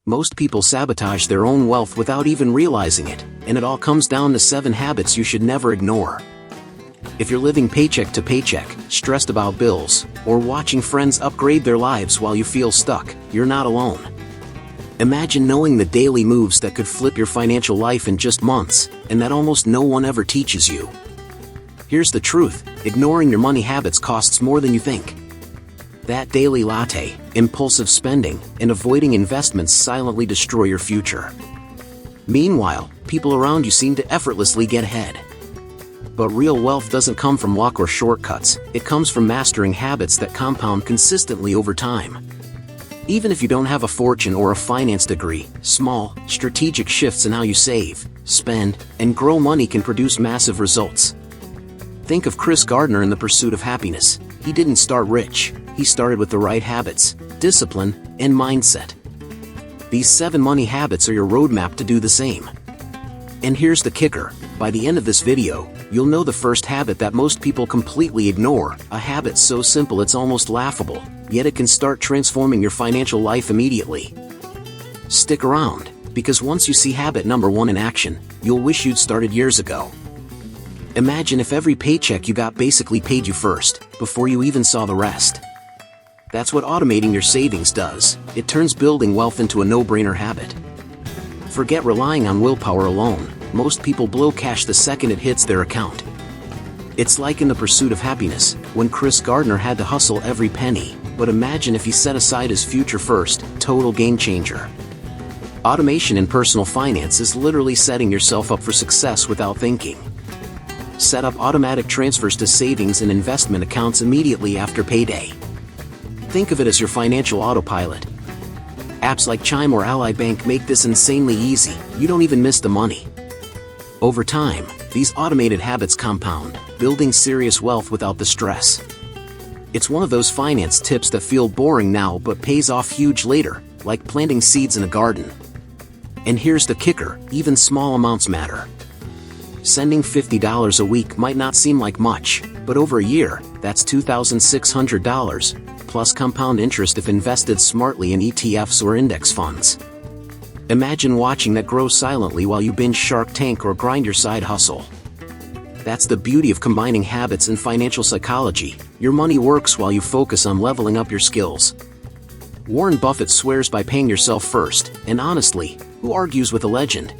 Most people sabotage their own wealth without even realizing it, and it all comes down to 7 habits you should never ignore. If you're living paycheck to paycheck, stressed about bills, or watching friends upgrade their lives while you feel stuck, you're not alone. Imagine knowing the daily moves that could flip your financial life in just months, and that almost no one ever teaches you. Here's the truth: ignoring your money habits costs more than you think. That daily latte, impulsive spending, and avoiding investments silently destroy your future. Meanwhile, people around you seem to effortlessly get ahead. But real wealth doesn't come from luck or shortcuts, it comes from mastering habits that compound consistently over time. Even if you don't have a fortune or a finance degree, small, strategic shifts in how you save, spend, and grow money can produce massive results. Think of Chris Gardner in The Pursuit of Happiness. He didn't start rich, he started with the right habits, discipline, and mindset. These 7 money habits are your roadmap to do the same. And here's the kicker: by the end of this video, you'll know the first habit that most people completely ignore, a habit so simple it's almost laughable, yet it can start transforming your financial life immediately. Stick around, because once you see habit number 1 in action, you'll wish you'd started years ago. Imagine if every paycheck you got basically paid you first, before you even saw the rest. That's what automating your savings does. It turns building wealth into a no-brainer habit. Forget relying on willpower alone. Most people blow cash the second it hits their account. It's like in The Pursuit of Happiness, when Chris Gardner had to hustle every penny, but imagine if he set aside his future first. Total game changer. Automation in personal finance is literally setting yourself up for success without thinking. Set up automatic transfers to savings and investment accounts immediately after payday. Think of it as your financial autopilot. Apps like Chime or Ally Bank make this insanely easy. You don't even miss the money. Over time, these automated habits compound, building serious wealth without the stress. It's one of those finance tips that feel boring now but pays off huge later, like planting seeds in a garden. And here's the kicker: even small amounts matter. Sending $50 a week might not seem like much, but over a year, that's $2,600, plus compound interest if invested smartly in ETFs or index funds. Imagine watching that grow silently while you binge Shark Tank or grind your side hustle. That's the beauty of combining habits and financial psychology. Your money works while you focus on leveling up your skills. Warren Buffett swears by paying yourself first, and honestly, who argues with a legend?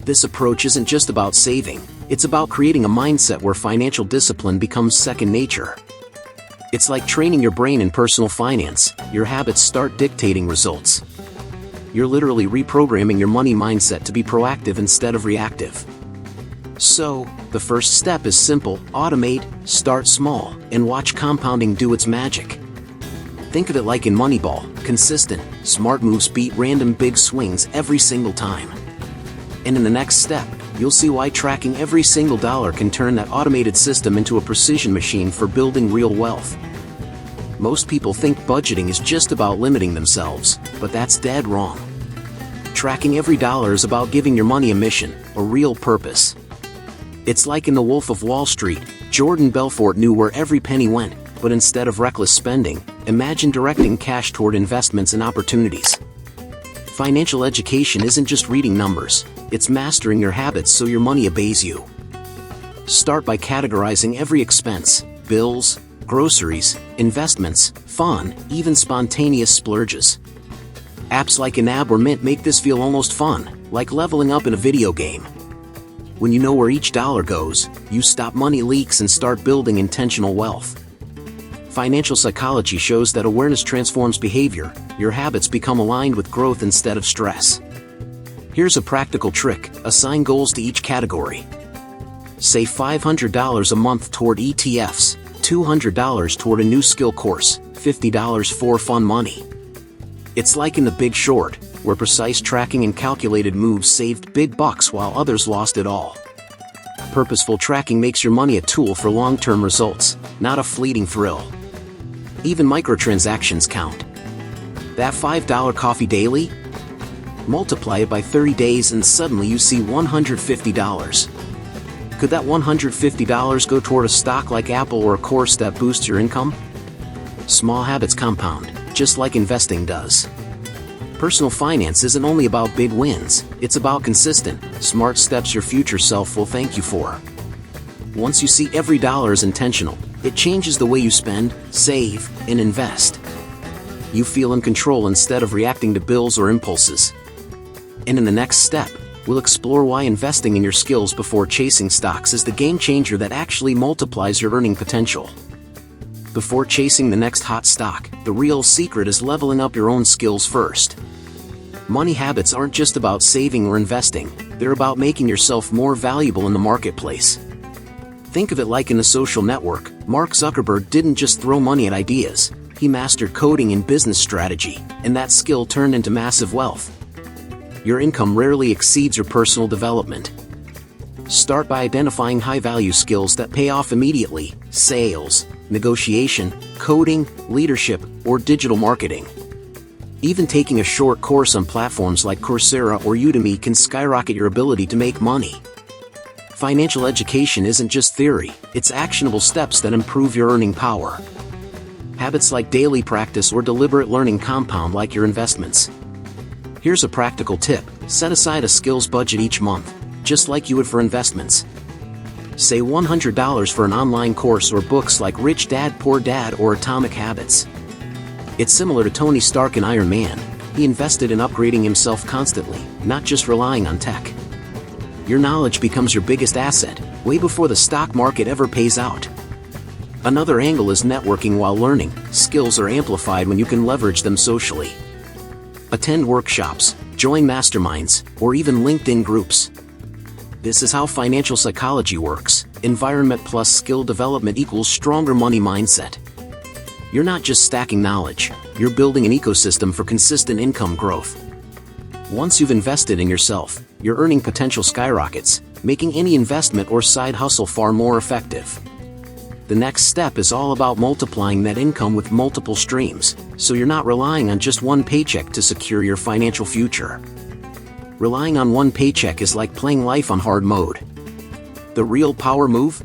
This approach isn't just about saving, it's about creating a mindset where financial discipline becomes second nature. It's like training your brain in personal finance. Your habits start dictating results. You're literally reprogramming your money mindset to be proactive instead of reactive. So, the first step is simple: automate, start small, and watch compounding do its magic. Think of it like in Moneyball: consistent, smart moves beat random big swings every single time. And in the next step, you'll see why tracking every single dollar can turn that automated system into a precision machine for building real wealth. Most people think budgeting is just about limiting themselves, but that's dead wrong. Tracking every dollar is about giving your money a mission, a real purpose. It's like in The Wolf of Wall Street. Jordan Belfort knew where every penny went, but instead of reckless spending, imagine directing cash toward investments and opportunities. Financial education isn't just reading numbers, it's mastering your habits so your money obeys you. Start by categorizing every expense: bills, groceries, investments, fun, even spontaneous splurges. Apps like Anab or Mint make this feel almost fun, like leveling up in a video game. When you know where each dollar goes, you stop money leaks and start building intentional wealth. Financial psychology shows that awareness transforms behavior. Your habits become aligned with growth instead of stress. Here's a practical trick: assign goals to each category. Say $500 a month toward ETFs, $200 toward a new skill course, $50 for fun money. It's like in The Big Short, where precise tracking and calculated moves saved big bucks while others lost it all. Purposeful tracking makes your money a tool for long-term results, not a fleeting thrill. Even microtransactions count. That $5 coffee daily? Multiply it by 30 days and suddenly you see $150. Could that $150 go toward a stock like Apple or a course that boosts your income? Small habits compound, just like investing does. Personal finance isn't only about big wins, it's about consistent, smart steps your future self will thank you for. Once you see every dollar is intentional, it changes the way you spend, save, and invest. You feel in control instead of reacting to bills or impulses. And in the next step, we'll explore why investing in your skills before chasing stocks is the game changer that actually multiplies your earning potential. Before chasing the next hot stock, the real secret is leveling up your own skills first. Money habits aren't just about saving or investing, they're about making yourself more valuable in the marketplace. Think of it like in a social network. Mark Zuckerberg didn't just throw money at ideas, he mastered coding and business strategy, and that skill turned into massive wealth. Your income rarely exceeds your personal development. Start by identifying high-value skills that pay off immediately: sales, negotiation, coding, leadership, or digital marketing. Even taking a short course on platforms like Coursera or Udemy can skyrocket your ability to make money. Financial education isn't just theory, it's actionable steps that improve your earning power. Habits like daily practice or deliberate learning compound like your investments. Here's a practical tip: set aside a skills budget each month, just like you would for investments. Say $100 for an online course or books like Rich Dad Poor Dad or Atomic Habits. It's similar to Tony Stark in Iron Man. He invested in upgrading himself constantly, not just relying on tech. Your knowledge becomes your biggest asset, way before the stock market ever pays out. Another angle is networking while learning. Skills are amplified when you can leverage them socially. Attend workshops, join masterminds, or even LinkedIn groups. This is how financial psychology works. Environment plus skill development equals stronger money mindset. You're not just stacking knowledge, you're building an ecosystem for consistent income growth. Once you've invested in yourself, your earning potential skyrockets, making any investment or side hustle far more effective. The next step is all about multiplying that income with multiple streams, so you're not relying on just one paycheck to secure your financial future. Relying on one paycheck is like playing life on hard mode. The real power move?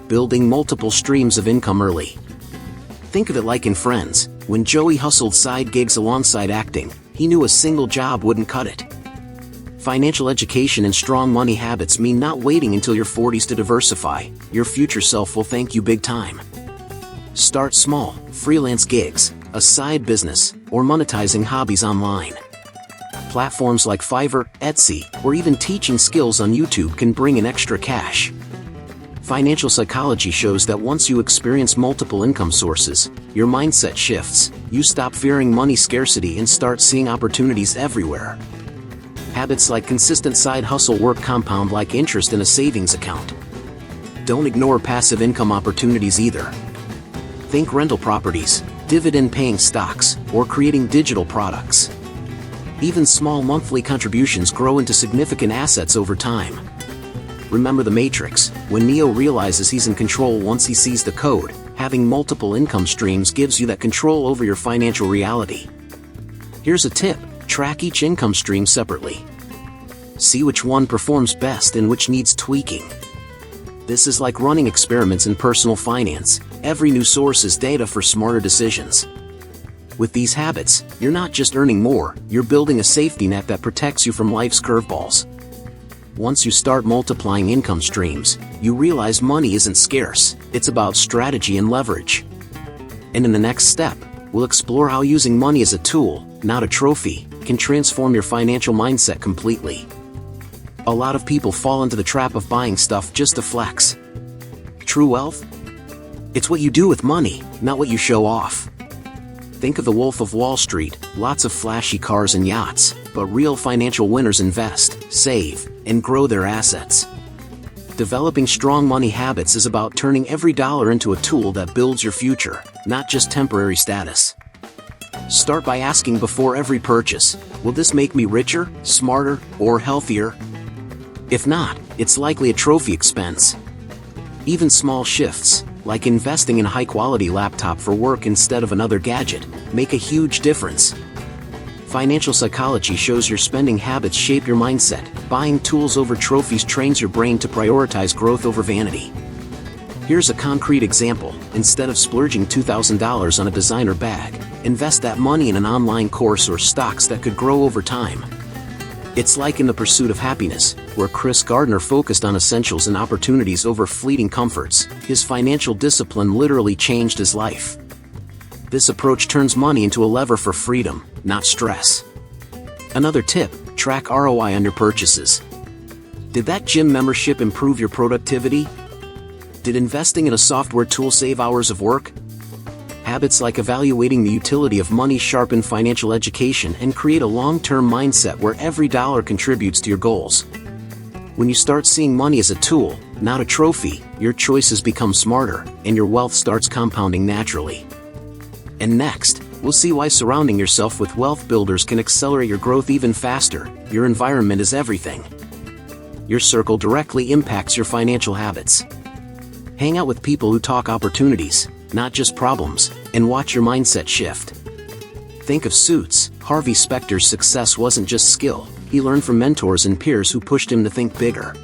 Building multiple streams of income early. Think of it like in Friends. When Joey hustled side gigs alongside acting, he knew a single job wouldn't cut it. Financial education and strong money habits mean not waiting until your 40s to diversify. Your future self will thank you big time. Start small: freelance gigs, a side business, or monetizing hobbies online. Platforms like Fiverr, Etsy, or even teaching skills on YouTube can bring in extra cash. Financial psychology shows that once you experience multiple income sources, your mindset shifts. You stop fearing money scarcity and start seeing opportunities everywhere. Habits like consistent side hustle work compound like interest in a savings account. Don't ignore passive income opportunities either. Think rental properties, dividend-paying stocks, or creating digital products. Even small monthly contributions grow into significant assets over time. Remember the Matrix: when Neo realizes he's in control once he sees the code, having multiple income streams gives you that control over your financial reality. Here's a tip: track each income stream separately. See which one performs best and which needs tweaking. This is like running experiments in personal finance. Every new source is data for smarter decisions. With these habits, you're not just earning more, you're building a safety net that protects you from life's curveballs. Once you start multiplying income streams, you realize money isn't scarce, it's about strategy and leverage. And in the next step, we'll explore how using money as a tool, not a trophy, can transform your financial mindset completely. A lot of people fall into the trap of buying stuff just to flex. True wealth? It's what you do with money, not what you show off. Think of the Wolf of Wall Street: lots of flashy cars and yachts, but real financial winners invest, save, and grow their assets. Developing strong money habits is about turning every dollar into a tool that builds your future, not just temporary status. Start by asking before every purchase: will this make me richer, smarter, or healthier? If not, it's likely a trophy expense. Even small shifts, like investing in a high-quality laptop for work instead of another gadget, make a huge difference. Financial psychology shows your spending habits shape your mindset. Buying tools over trophies trains your brain to prioritize growth over vanity. Here's a concrete example: instead of splurging $2,000 on a designer bag, invest that money in an online course or stocks that could grow over time. It's like In the Pursuit of Happiness, where Chris Gardner focused on essentials and opportunities over fleeting comforts. His financial discipline literally changed his life. This approach turns money into a lever for freedom, not stress. Another tip: track ROI on your purchases. Did that gym membership improve your productivity? Did investing in a software tool save hours of work? Habits like evaluating the utility of money sharpen financial education and create a long-term mindset where every dollar contributes to your goals. When you start seeing money as a tool, not a trophy, your choices become smarter, and your wealth starts compounding naturally. And next, we'll see why surrounding yourself with wealth builders can accelerate your growth even faster. Your environment is everything. Your circle directly impacts your financial habits. Hang out with people who talk opportunities, not just problems, and watch your mindset shift. Think of Suits. Harvey Specter's success wasn't just skill, he learned from mentors and peers who pushed him to think bigger.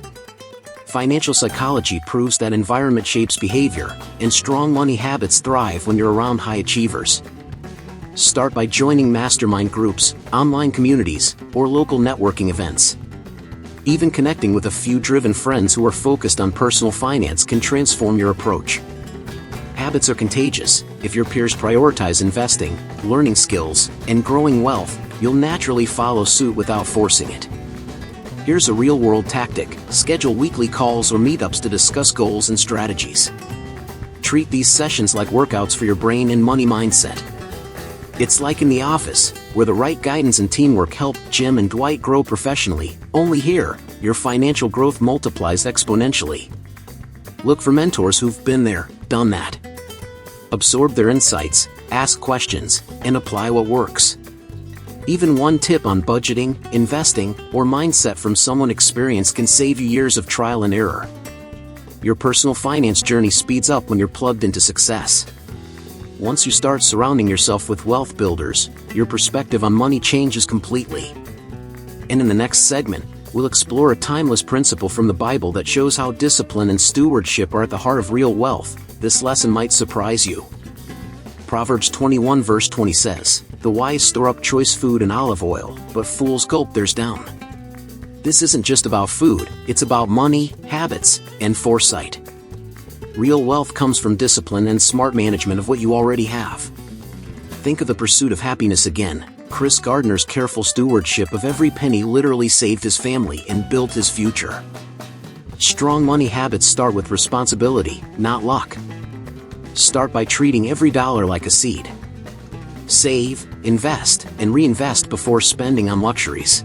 Financial psychology proves that environment shapes behavior, and strong money habits thrive when you're around high achievers. Start by joining mastermind groups, online communities, or local networking events. Even connecting with a few driven friends who are focused on personal finance can transform your approach. Habits are contagious. If your peers prioritize investing, learning skills, and growing wealth, you'll naturally follow suit without forcing it. Here's a real-world tactic: schedule weekly calls or meetups to discuss goals and strategies. Treat these sessions like workouts for your brain and money mindset. It's like in The Office, where the right guidance and teamwork help Jim and Dwight grow professionally. Only here, your financial growth multiplies exponentially. Look for mentors who've been there, done that. Absorb their insights, ask questions, and apply what works. Even one tip on budgeting, investing, or mindset from someone experienced can save you years of trial and error. Your personal finance journey speeds up when you're plugged into success. Once you start surrounding yourself with wealth builders, your perspective on money changes completely. And in the next segment, we'll explore a timeless principle from the Bible that shows how discipline and stewardship are at the heart of real wealth. This lesson might surprise you. Proverbs 21 verse 20 says, "The wise store up choice food and olive oil, but fools gulp theirs down." This isn't just about food, it's about money, habits, and foresight. Real wealth comes from discipline and smart management of what you already have. Think of The Pursuit of Happiness again. Chris Gardner's careful stewardship of every penny literally saved his family and built his future. Strong money habits start with responsibility, not luck. Start by treating every dollar like a seed. Save, invest, and reinvest before spending on luxuries.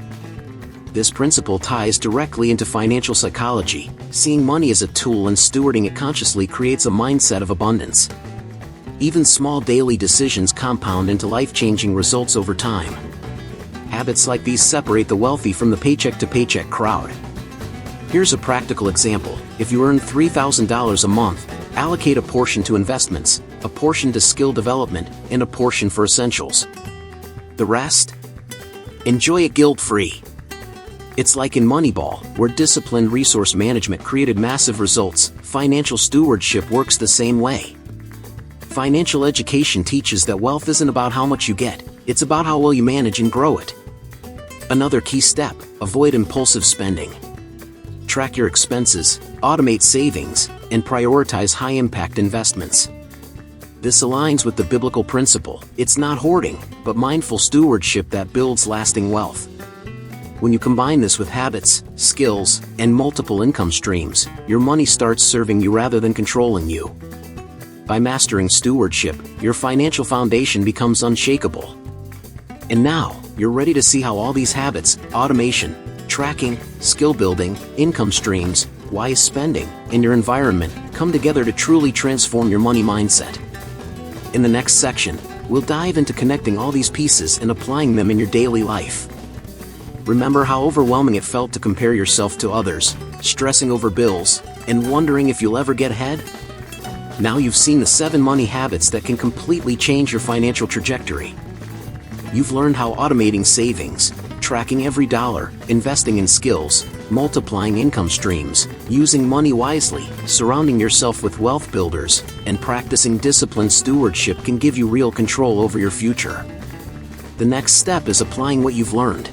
This principle ties directly into financial psychology. Seeing money as a tool and stewarding it consciously creates a mindset of abundance. Even small daily decisions compound into life-changing results over time. Habits like these separate the wealthy from the paycheck-to-paycheck crowd. Here's a practical example. If you earn $3,000 a month, allocate a portion to investments, a portion to skill development, and a portion for essentials. The rest? Enjoy it guilt-free. It's like in Moneyball, where disciplined resource management created massive results. Financial stewardship works the same way. Financial education teaches that wealth isn't about how much you get, it's about how well you manage and grow it. Another key step: avoid impulsive spending. Track your expenses, automate savings, and prioritize high-impact investments. This aligns with the biblical principle: it's not hoarding, but mindful stewardship that builds lasting wealth. When you combine this with habits, skills, and multiple income streams, your money starts serving you rather than controlling you. By mastering stewardship, your financial foundation becomes unshakable. And now, you're ready to see how all these habits, automation, tracking, skill building, income streams, wise spending, and your environment come together to truly transform your money mindset. In the next section, we'll dive into connecting all these pieces and applying them in your daily life. Remember how overwhelming it felt to compare yourself to others, stressing over bills, and wondering if you'll ever get ahead? Now you've seen the 7 money habits that can completely change your financial trajectory. You've learned how automating savings, tracking every dollar, investing in skills, multiplying income streams, using money wisely, surrounding yourself with wealth builders, and practicing disciplined stewardship can give you real control over your future. The next step is applying what you've learned.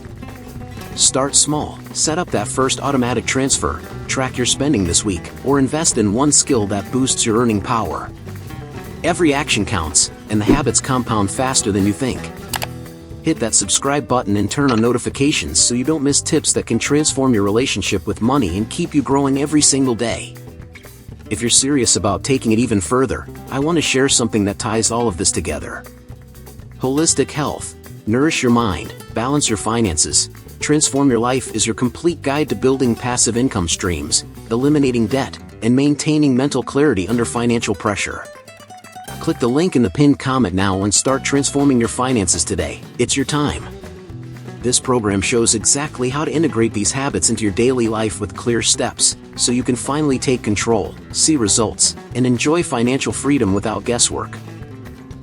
Start small. Set up that first automatic transfer, track your spending this week, or invest in one skill that boosts your earning power. Every action counts, and the habits compound faster than you think. Hit that subscribe button and turn on notifications so you don't miss tips that can transform your relationship with money and keep you growing every single day. If you're serious about taking it even further, I want to share something that ties all of this together. Holistic Health. Nourish your mind, balance your finances, transform your life is your complete guide to building passive income streams, eliminating debt, and maintaining mental clarity under financial pressure. Click the link in the pinned comment now and start transforming your finances today. It's your time. This program shows exactly how to integrate these habits into your daily life with clear steps, so you can finally take control, see results, and enjoy financial freedom without guesswork.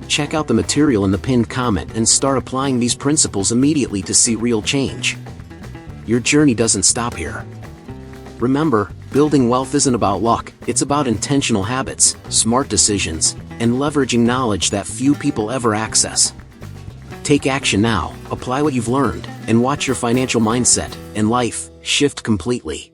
Check out the material in the pinned comment and start applying these principles immediately to see real change. Your journey doesn't stop here. Remember, building wealth isn't about luck, it's about intentional habits, smart decisions, and leveraging knowledge that few people ever access. Take action now, apply what you've learned, and watch your financial mindset and life shift completely.